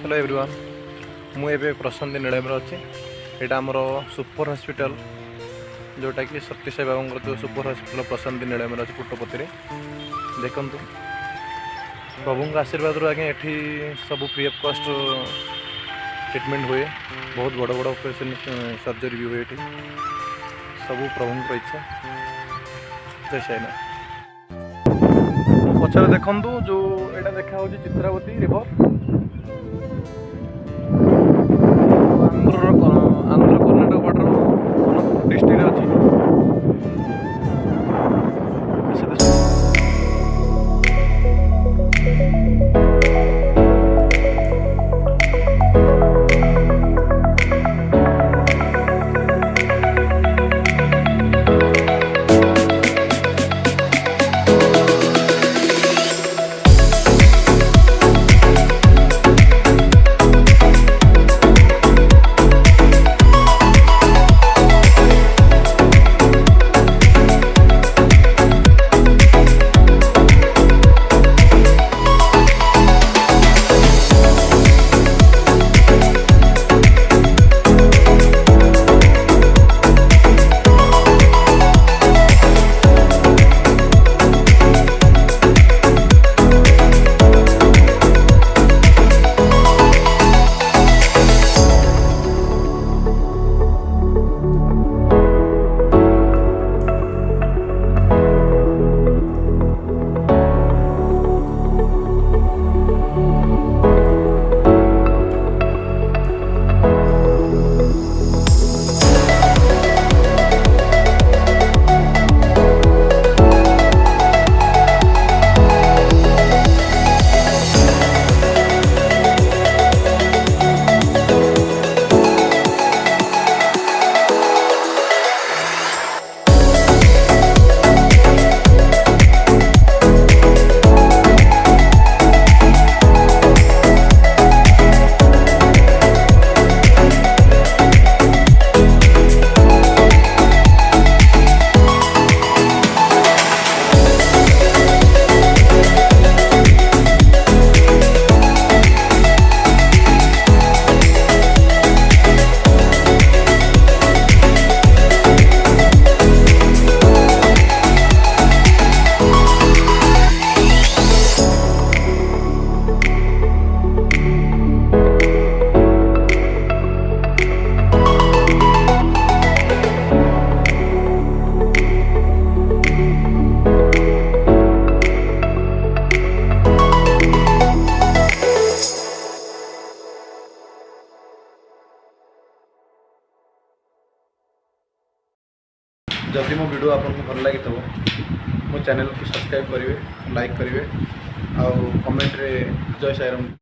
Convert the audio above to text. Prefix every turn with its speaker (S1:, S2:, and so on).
S1: Hello everyone मुझे प्रशांति नीलम अच्छे यहाँ आमर सुपर हॉस्पिटल जोटा कि सत्य साई बाबा जो सुपर हॉस्पिटल प्रशांति नीलम अच्छे पुट्टपति देखु प्रभु आशीर्वाद आज्ञा ये सब फ्री ऑफ कॉस्ट ट्रीटमेंट हुए। बहुत बड़ बड़ ऑपरेशन सर्जरी भी हुए। सब प्रभु इच्छा। जय साईना। पचर देखु जो यहाँ देखा Chitravati river Andhra Karnataka border district अच्छी। जदि मो वीडियो आपको भल लगी मो चैनल को सब्सक्राइब करेंगे, लाइक करेंगे, आउ कमेंट रे जय साईराम।